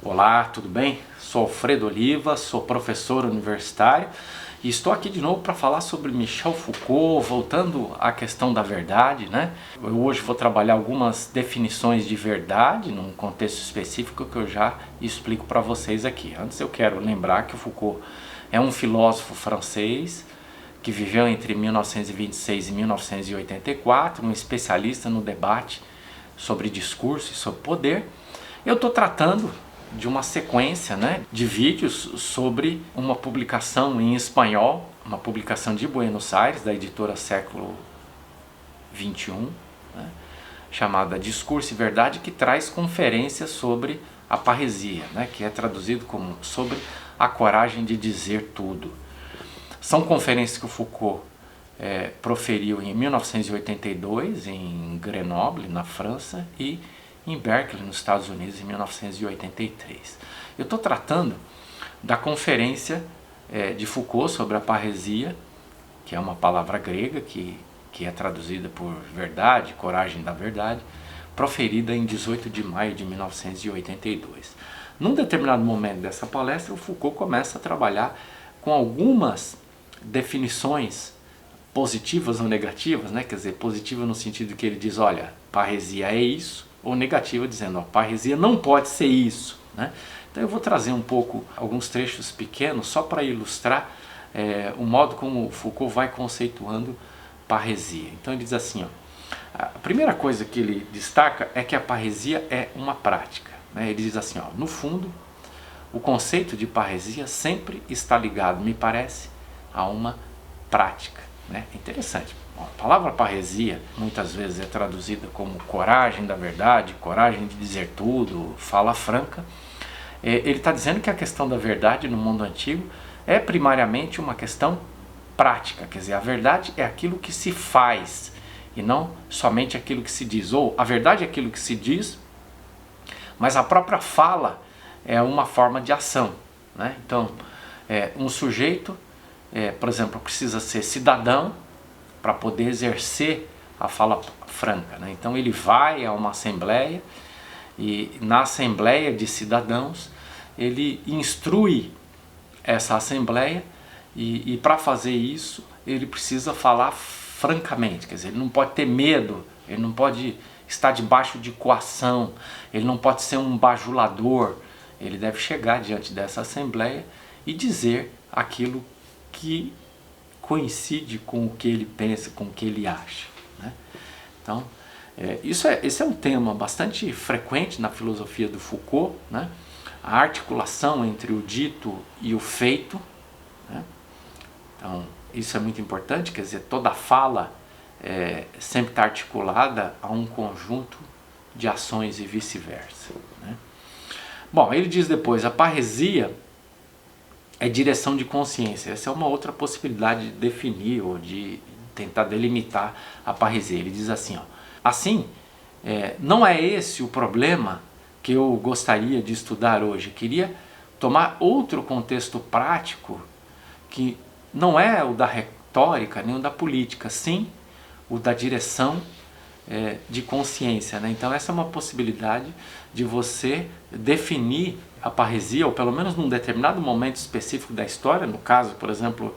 Olá, tudo bem? Sou Alfredo Oliva, sou professor universitário e estou aqui de novo para falar sobre Michel Foucault, voltando à questão da verdade, né? Eu hoje vou trabalhar algumas definições de verdade num contexto específico que eu já explico para vocês aqui. Antes eu quero lembrar que o Foucault é um filósofo francês que viveu entre 1926 e 1984, um especialista no debate sobre discurso e sobre poder. Eu estou tratando de uma sequência, de vídeos sobre uma publicação em espanhol, uma publicação de Buenos Aires, da editora Século XXI, chamada Discurso e Verdade, que traz conferências sobre a parresia, que é traduzido como sobre a coragem de dizer tudo. São conferências que o Foucault proferiu em 1982 em Grenoble, na França, e em Berkeley, nos Estados Unidos, em 1983. Eu estou tratando da conferência de Foucault sobre a parresia, que é uma palavra grega que é traduzida por verdade, coragem da verdade, proferida em 18 de maio de 1982. Num determinado momento dessa palestra, o Foucault começa a trabalhar com algumas definições positivas ou negativas, quer dizer, positiva no sentido que ele diz, olha, parresia é isso, ou negativa dizendo, ó, parresia não pode ser isso, Então eu vou trazer um pouco, alguns trechos pequenos, só para ilustrar o modo como Foucault vai conceituando parresia. Então ele diz assim, ó, a primeira coisa que ele destaca é que a parresia é uma prática. Ele diz assim, ó, no fundo, o conceito de parresia sempre está ligado, me parece, a uma prática. É interessante. A palavra parresia muitas vezes é traduzida como coragem da verdade, coragem de dizer tudo, fala franca. Ele está dizendo que a questão da verdade no mundo antigo é primariamente uma questão prática, quer dizer, a verdade é aquilo que se faz e não somente aquilo que se diz. Ou a verdade é aquilo que se diz, mas a própria fala é uma forma de ação. Então, um sujeito, por exemplo, precisa ser cidadão para poder exercer a fala franca. Então ele vai a uma assembleia e na assembleia de cidadãos ele instrui essa assembleia e para fazer isso ele precisa falar francamente, quer dizer, ele não pode ter medo, ele não pode estar debaixo de coação, ele não pode ser um bajulador, ele deve chegar diante dessa assembleia e dizer aquilo que coincide com o que ele pensa, com o que ele acha. Então, esse é um tema bastante frequente na filosofia do Foucault, a articulação entre o dito e o feito. Então, isso é muito importante, quer dizer, toda fala sempre está articulada a um conjunto de ações e vice-versa. Bom, ele diz depois, a parresia é direção de consciência. Essa é uma outra possibilidade de definir ou de tentar delimitar a parresia. Ele diz assim, ó, assim, não é esse o problema que eu gostaria de estudar hoje. Eu queria tomar outro contexto prático que não é o da retórica nem o da política, sim o da direção de consciência. Então essa é uma possibilidade de você definir a parresia, ou pelo menos num determinado momento específico da história, no caso, por exemplo,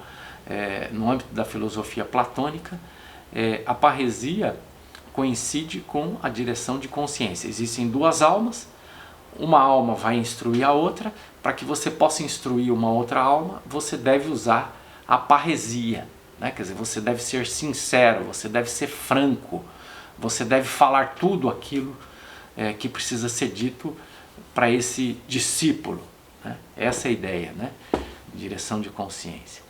no âmbito da filosofia platônica, a parresia coincide com a direção de consciência. Existem duas almas, uma alma vai instruir a outra, para que você possa instruir uma outra alma, você deve usar a parresia, quer dizer, você deve ser sincero, você deve ser franco, você deve falar tudo aquilo que precisa ser dito para esse discípulo. Essa é a ideia, direção de consciência.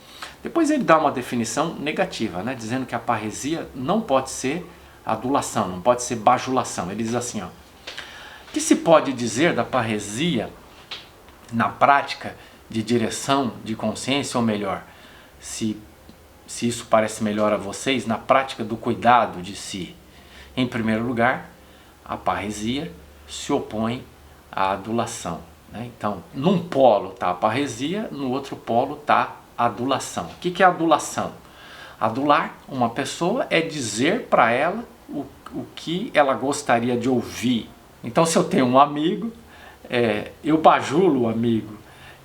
Depois ele dá uma definição negativa, dizendo que a parresia não pode ser adulação, não pode ser bajulação. Ele diz assim, ó, o que se pode dizer da parresia na prática de direção de consciência, ou melhor, se isso parece melhor a vocês, na prática do cuidado de si? Em primeiro lugar, a parresia se opõe à adulação. Então, num polo está a parresia, no outro polo está a adulação. O que é adulação? Adular uma pessoa é dizer para ela o que ela gostaria de ouvir. Então, se eu tenho um amigo eu bajulo o amigo,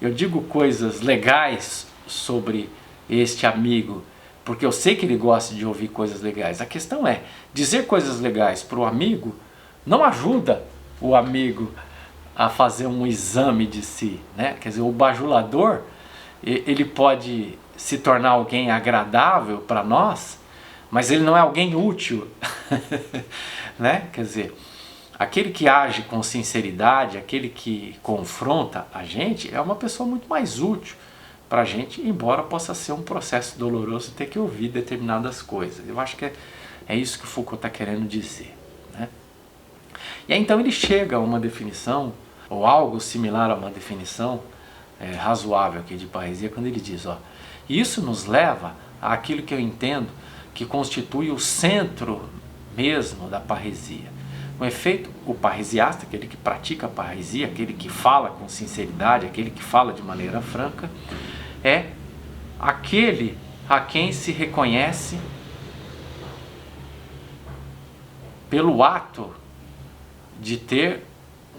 eu digo coisas legais sobre este amigo, porque eu sei que ele gosta de ouvir coisas legais. A questão é, dizer coisas legais para o amigo não ajuda o amigo a fazer um exame de si, né? Quer dizer, o bajulador, ele pode se tornar alguém agradável para nós, mas ele não é alguém útil, né? Quer dizer, aquele que age com sinceridade, aquele que confronta a gente, é uma pessoa muito mais útil para a gente, embora possa ser um processo doloroso ter que ouvir determinadas coisas. Eu acho que é isso que o Foucault está querendo dizer, né? E aí então ele chega a uma definição, ou algo similar a uma definição razoável aqui de parresia, quando ele diz, ó, isso nos leva àquilo que eu entendo que constitui o centro mesmo da parresia. Com efeito, o parresiasta, aquele que pratica a parresia, aquele que fala com sinceridade, aquele que fala de maneira franca, é aquele a quem se reconhece pelo ato de ter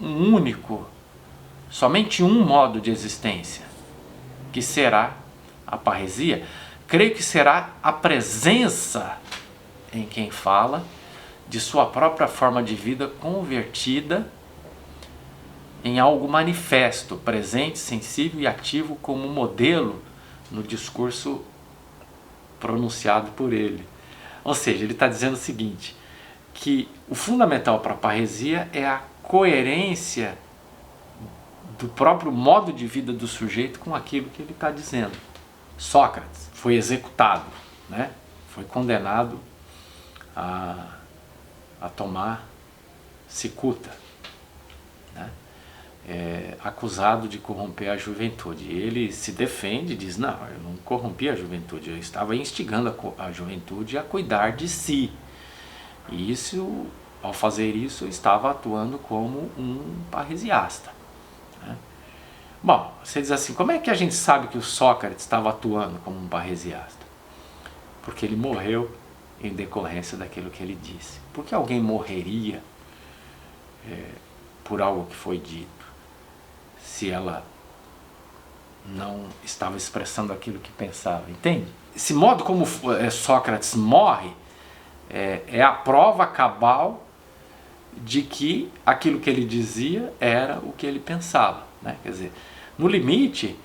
um único, somente um modo de existência, que será a parresia. Creio que será a presença em quem fala de sua própria forma de vida convertida em algo manifesto, presente, sensível e ativo como modelo no discurso pronunciado por ele. Ou seja, ele está dizendo o seguinte, que o fundamental para a parresia é a coerência do próprio modo de vida do sujeito com aquilo que ele está dizendo. Sócrates foi executado, né? Foi condenado a tomar cicuta, né? Acusado de corromper a juventude. Ele se defende e diz, não, eu não corrompi a juventude, eu estava instigando a juventude a cuidar de si. E isso, ao fazer isso, eu estava atuando como um parresiasta, né? Bom, você diz assim, como é que a gente sabe que o Sócrates estava atuando como um parresiasta? Porque ele morreu em decorrência daquilo que ele disse. Por que alguém morreria por algo que foi dito, se ela não estava expressando aquilo que pensava, entende? Esse modo como Sócrates morre é a prova cabal de que aquilo que ele dizia era o que ele pensava, né? Quer dizer, no limite,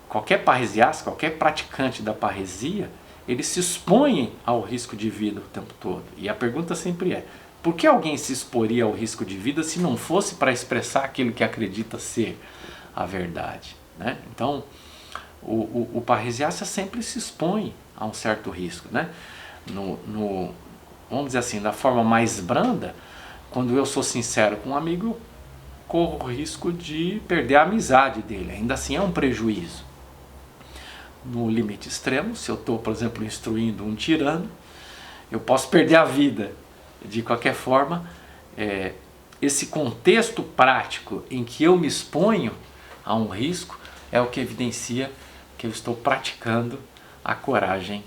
qualquer parresiasta, qualquer praticante da parresia, ele se expõe ao risco de vida o tempo todo. E a pergunta sempre é, por que alguém se exporia ao risco de vida se não fosse para expressar aquilo que acredita ser a verdade, né? Então, o parresiasta sempre se expõe a um certo risco, né? Vamos dizer assim, da forma mais branda, quando eu sou sincero com um amigo, eu corro o risco de perder a amizade dele, ainda assim é um prejuízo. No limite extremo, se eu estou, por exemplo, instruindo um tirano, eu posso perder a vida. De qualquer forma, esse contexto prático em que eu me exponho a um risco é o que evidencia que eu estou praticando a coragem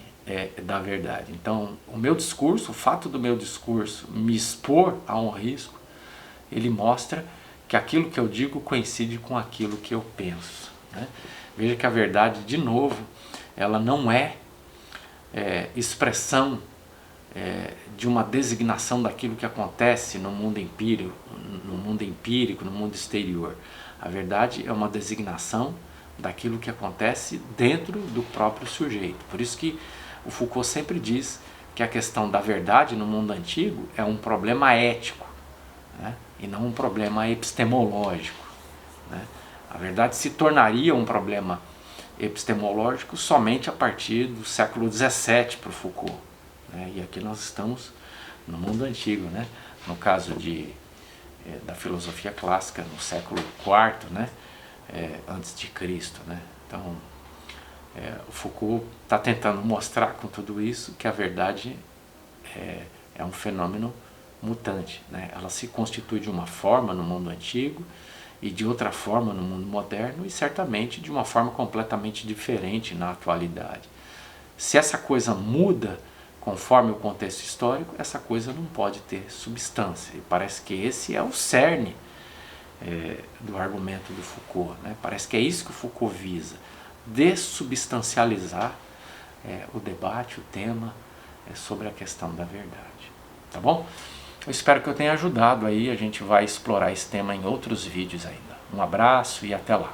da verdade. Então, o meu discurso, o fato do meu discurso me expor a um risco, ele mostra que aquilo que eu digo coincide com aquilo que eu penso, né? Veja que a verdade, de novo, ela não é expressão de uma designação daquilo que acontece no mundo empírico, no mundo exterior. A verdade é uma designação daquilo que acontece dentro do próprio sujeito. Por isso que o Foucault sempre diz que a questão da verdade no mundo antigo é um problema ético, né? E não um problema epistemológico, né? A verdade se tornaria um problema epistemológico somente a partir do século XVII para o Foucault, né? E aqui nós estamos no mundo antigo, né? No caso da filosofia clássica, no século IV, né? Antes de Cristo, né? Então, o Foucault está tentando mostrar com tudo isso que a verdade é um fenômeno mutante, né? Ela se constitui de uma forma no mundo antigo e de outra forma no mundo moderno e certamente de uma forma completamente diferente na atualidade. Se essa coisa muda conforme o contexto histórico, essa coisa não pode ter substância. E parece que esse é o cerne do argumento do Foucault, né? Parece que é isso que o Foucault visa, dessubstancializar o debate, o tema sobre a questão da verdade, tá bom? Eu espero que eu tenha ajudado aí, a gente vai explorar esse tema em outros vídeos ainda. Um abraço e até lá!